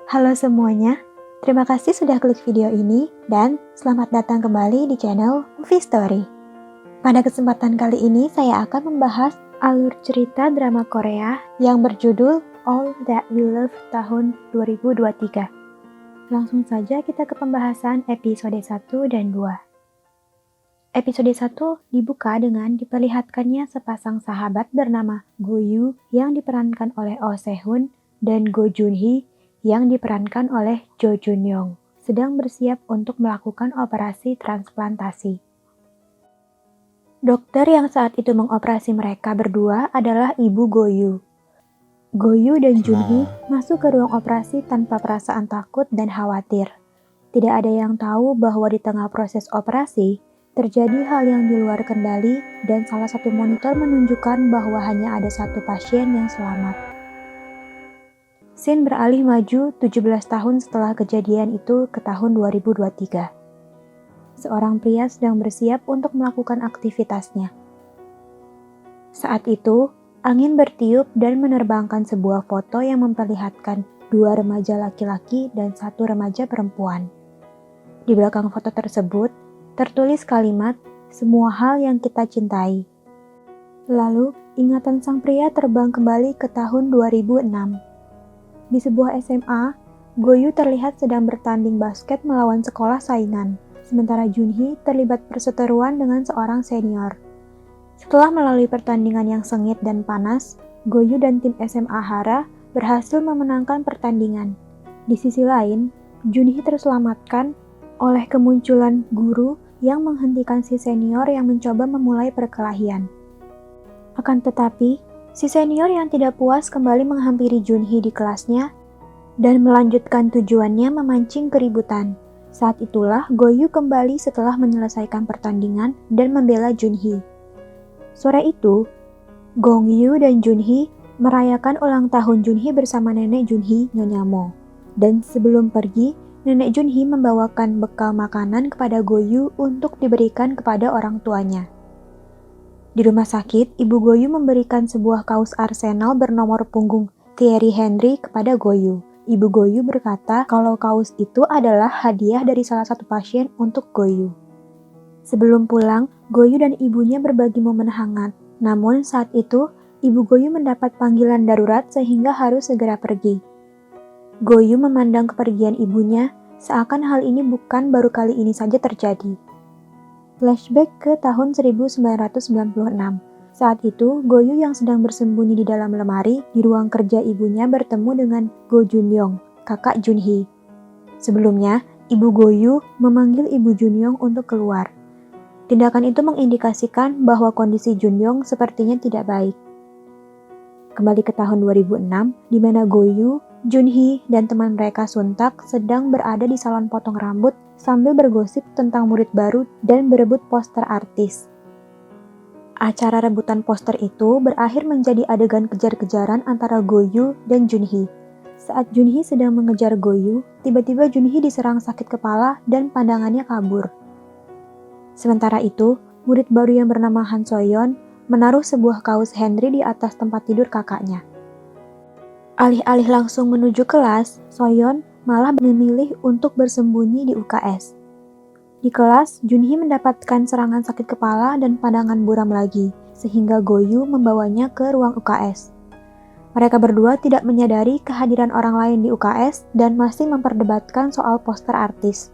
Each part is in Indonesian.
Halo semuanya, terima kasih sudah klik video ini dan selamat datang kembali di channel Movie Story. Pada kesempatan kali ini saya akan membahas alur cerita drama Korea yang berjudul All That We Love tahun 2023. Langsung saja kita ke pembahasan episode 1 dan 2. Episode 1 dibuka dengan diperlihatkannya sepasang sahabat bernama Go Yoo yang diperankan oleh Oh Se-hun dan Go Joon-hee yang diperankan oleh Jo Jun-young sedang bersiap untuk melakukan operasi transplantasi. Dokter yang saat itu mengoperasi mereka berdua adalah Ibu Go Yoo. Go Yoo dan Joon-hee masuk ke ruang operasi tanpa perasaan takut dan khawatir. Tidak ada yang tahu bahwa di tengah proses operasi, terjadi hal yang di luar kendali dan salah satu monitor menunjukkan bahwa hanya ada satu pasien yang selamat. Scene beralih maju 17 tahun setelah kejadian itu ke tahun 2023. Seorang pria sedang bersiap untuk melakukan aktivitasnya. Saat itu, angin bertiup dan menerbangkan sebuah foto yang memperlihatkan dua remaja laki-laki dan satu remaja perempuan. Di belakang foto tersebut, tertulis kalimat, "Semua hal yang kita cintai." Lalu, ingatan sang pria terbang kembali ke tahun 2006. Di sebuah SMA, Go Yoo terlihat sedang bertanding basket melawan sekolah saingan, sementara Joon-hee terlibat perseteruan dengan seorang senior. Setelah melalui pertandingan yang sengit dan panas, Go Yoo dan tim SMA Hara berhasil memenangkan pertandingan. Di sisi lain, Joon-hee terselamatkan oleh kemunculan guru yang menghentikan si senior yang mencoba memulai perkelahian. Akan tetapi, si senior yang tidak puas kembali menghampiri Joon-hee di kelasnya dan melanjutkan tujuannya memancing keributan. Saat itulah Go Yoo kembali setelah menyelesaikan pertandingan dan membela Joon-hee. Sore itu, Gong Yoo dan Joon-hee merayakan ulang tahun Joon-hee bersama nenek Joon-hee, Nyonya Mo. Dan sebelum pergi, nenek Joon-hee membawakan bekal makanan kepada Go Yoo untuk diberikan kepada orang tuanya. Di rumah sakit, Ibu Go Yoo memberikan sebuah kaos Arsenal bernomor punggung Thierry Henry kepada Go Yoo. Ibu Go Yoo berkata kalau kaos itu adalah hadiah dari salah satu pasien untuk Go Yoo. Sebelum pulang, Go Yoo dan ibunya berbagi momen hangat. Namun saat itu, Ibu Go Yoo mendapat panggilan darurat sehingga harus segera pergi. Go Yoo memandang kepergian ibunya, seakan hal ini bukan baru kali ini saja terjadi. Flashback ke tahun 1996. Saat itu, Go Yoo yang sedang bersembunyi di dalam lemari di ruang kerja ibunya bertemu dengan Go Jun-young, kakak Joon-hee. Sebelumnya, Ibu Go Yoo memanggil Ibu Jun-young untuk keluar. Tindakan itu mengindikasikan bahwa kondisi Jun-young sepertinya tidak baik. Kembali ke tahun 2006, di mana Go Yoo, Joon-hee, dan teman mereka Suntak sedang berada di salon potong rambut sambil bergosip tentang murid baru dan berebut poster artis. Acara rebutan poster itu berakhir menjadi adegan kejar-kejaran antara Go Yoo dan Joon-hee. Saat Joon-hee sedang mengejar Go Yoo, tiba-tiba Joon-hee diserang sakit kepala dan pandangannya kabur. Sementara itu, murid baru yang bernama Han So-yeon menaruh sebuah kaos Henry di atas tempat tidur kakaknya. Alih-alih langsung menuju kelas, So-yeon malah memilih untuk bersembunyi di UKS. Di kelas, Joon-hee mendapatkan serangan sakit kepala dan pandangan buram lagi, sehingga Go Yoo membawanya ke ruang UKS. Mereka berdua tidak menyadari kehadiran orang lain di UKS dan masih memperdebatkan soal poster artis.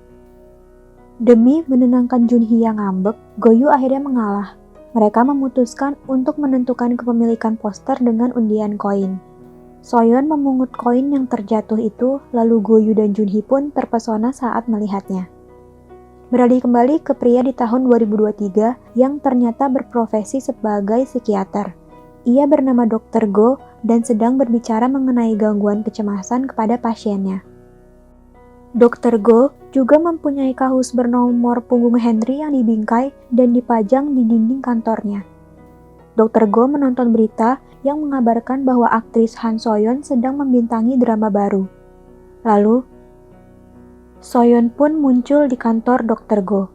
Demi menenangkan Joon-hee yang ngambek, Go Yoo akhirnya mengalah. Mereka memutuskan untuk menentukan kepemilikan poster dengan undian koin. So-yeon memungut koin yang terjatuh itu, lalu Go Yoo dan Joon-hee pun terpesona saat melihatnya. Beralih kembali ke pria di tahun 2023 yang ternyata berprofesi sebagai psikiater. Ia bernama Dr. Go dan sedang berbicara mengenai gangguan kecemasan kepada pasiennya. Dr. Go juga mempunyai kaos bernomor punggung Henry yang dibingkai dan dipajang di dinding kantornya. Dr. Go menonton berita yang mengabarkan bahwa aktris Han So-yeon sedang membintangi drama baru. Lalu, So-yeon pun muncul di kantor Dr. Go.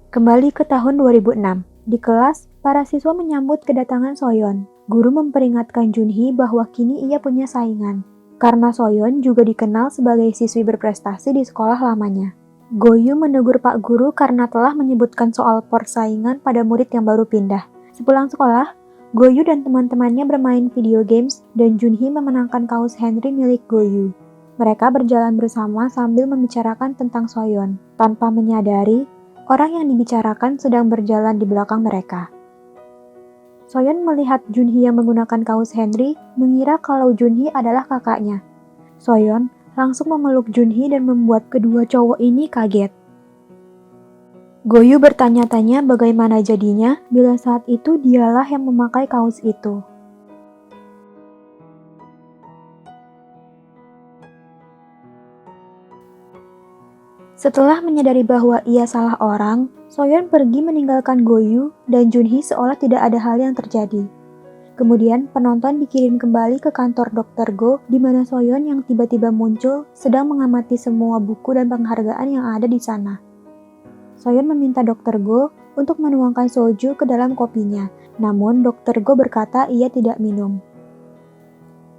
Kembali ke tahun 2006. Di kelas, para siswa menyambut kedatangan So-yeon. Guru memperingatkan Joon-hee bahwa kini ia punya saingan. karena Soyeon juga dikenal sebagai siswi berprestasi di sekolah lamanya. Goyu menegur Pak Guru karena telah menyebutkan soal persaingan pada murid yang baru pindah. Sepulang sekolah, Goyu dan teman-temannya bermain video games dan Junhee memenangkan kaos Henry milik Goyu. Mereka berjalan bersama sambil membicarakan tentang Soyeon, tanpa menyadari orang yang dibicarakan sedang berjalan di belakang mereka. Soyeon melihat Junhee yang menggunakan kaos Henry, mengira kalau Junhee adalah kakaknya. Soyeon langsung memeluk Junhee dan membuat kedua cowok ini kaget. Goyu bertanya-tanya bagaimana jadinya bila saat itu dialah yang memakai kaos itu. Setelah menyadari bahwa ia salah orang, Soyeon pergi meninggalkan Goyu dan Junhee seolah tidak ada hal yang terjadi. Kemudian penonton dikirim kembali ke kantor Dr. Go di mana Soyeon yang tiba-tiba muncul sedang mengamati semua buku dan penghargaan yang ada di sana. Soyeon meminta Dr. Go untuk menuangkan soju ke dalam kopinya, namun Dr. Go berkata ia tidak minum.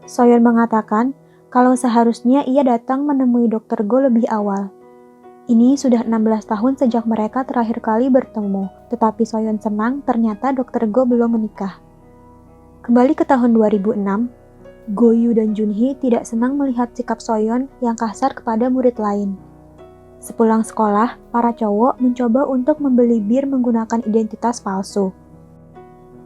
Soyeon mengatakan kalau seharusnya ia datang menemui Dr. Go lebih awal. Ini sudah 16 tahun sejak mereka terakhir kali bertemu, tetapi Soyeon senang ternyata Dr. Go belum menikah. Kembali ke tahun 2006, Goyu dan Junhee tidak senang melihat sikap Soyeon yang kasar kepada murid lain. Sepulang sekolah, para cowok mencoba untuk membeli bir menggunakan identitas palsu.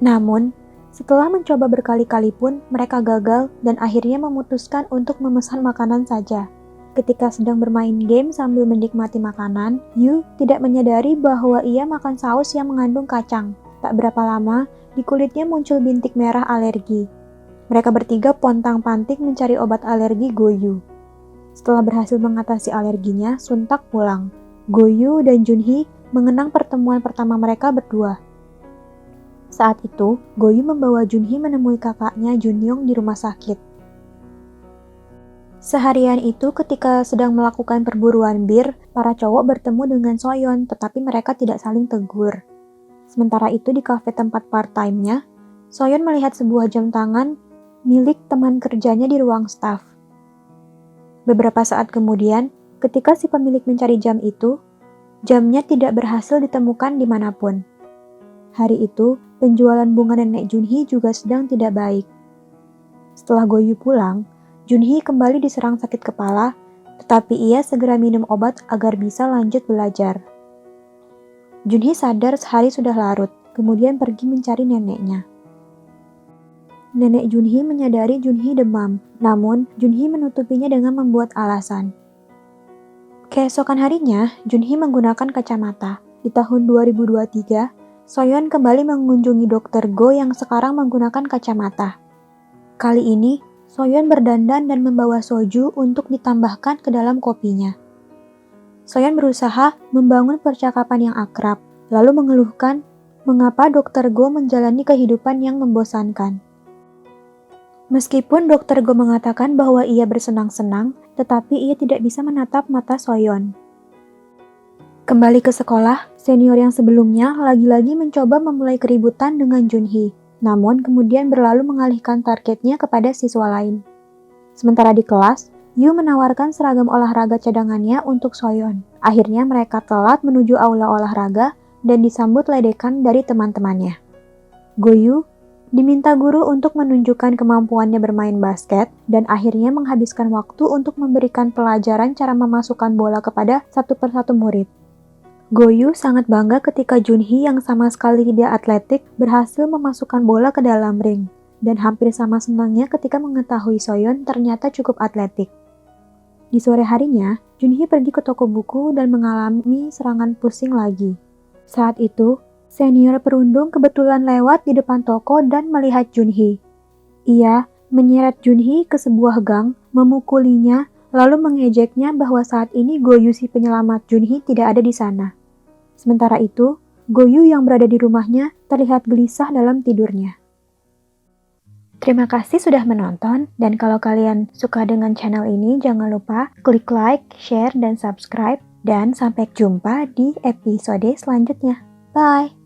Namun, setelah mencoba berkali-kali pun mereka gagal dan akhirnya memutuskan untuk memesan makanan saja. Ketika sedang bermain game sambil menikmati makanan, Yu tidak menyadari bahwa ia makan saus yang mengandung kacang. Tak berapa lama, di kulitnya muncul bintik merah alergi. Mereka bertiga pontang-panting mencari obat alergi Goyu. Setelah berhasil mengatasi alerginya, suntak pulang. Goyu dan Junhee mengenang pertemuan pertama mereka berdua. Saat itu, Goyu membawa Junhee menemui kakaknya Junyoung di rumah sakit. Seharian itu ketika sedang melakukan perburuan bir, para cowok bertemu dengan Soyeon tetapi mereka tidak saling tegur. Sementara itu di kafe tempat part-time-nya, Soyeon melihat sebuah jam tangan milik teman kerjanya di ruang staf. Beberapa saat kemudian, ketika si pemilik mencari jam itu, jamnya tidak berhasil ditemukan dimanapun. Hari itu, penjualan bunga nenek Junhee juga sedang tidak baik. Setelah Goyu pulang, Junhee kembali diserang sakit kepala, tetapi ia segera minum obat agar bisa lanjut belajar. Junhee sadar sehari sudah larut, kemudian pergi mencari neneknya. Nenek Junhee menyadari Junhee demam, namun Junhee menutupinya dengan membuat alasan. Keesokan harinya, Junhee menggunakan kacamata. Di tahun 2023, Soyeon kembali mengunjungi Dr. Go yang sekarang menggunakan kacamata. Kali ini, Soyeon berdandan dan membawa soju untuk ditambahkan ke dalam kopinya. Soyeon berusaha membangun percakapan yang akrab, lalu mengeluhkan mengapa Dr. Go menjalani kehidupan yang membosankan. Meskipun Dr. Go mengatakan bahwa ia bersenang-senang, tetapi ia tidak bisa menatap mata Soyeon. Kembali ke sekolah, senior yang sebelumnya lagi-lagi mencoba memulai keributan dengan Junhee. Namun kemudian berlalu mengalihkan targetnya kepada siswa lain. Sementara di kelas, Yu menawarkan seragam olahraga cadangannya untuk Soyeon. Akhirnya mereka telat menuju aula olahraga dan disambut ledekan dari teman-temannya. Goyu diminta guru untuk menunjukkan kemampuannya bermain basket dan akhirnya menghabiskan waktu untuk memberikan pelajaran cara memasukkan bola kepada satu persatu murid. Goyu sangat bangga ketika Junhee yang sama sekali tidak atletik berhasil memasukkan bola ke dalam ring, dan hampir sama senangnya ketika mengetahui Soyeon ternyata cukup atletik. Di sore harinya, Junhee pergi ke toko buku dan mengalami serangan pusing lagi. Saat itu, senior perundung kebetulan lewat di depan toko dan melihat Junhee. Ia menyeret Junhee ke sebuah gang, memukulinya, lalu mengejeknya bahwa saat ini Goyu si penyelamat Junhee tidak ada di sana. Sementara itu, Goyu yang berada di rumahnya terlihat gelisah dalam tidurnya. Terima kasih sudah menonton, dan kalau kalian suka dengan channel ini, jangan lupa klik like, share, dan subscribe, dan sampai jumpa di episode selanjutnya. Bye!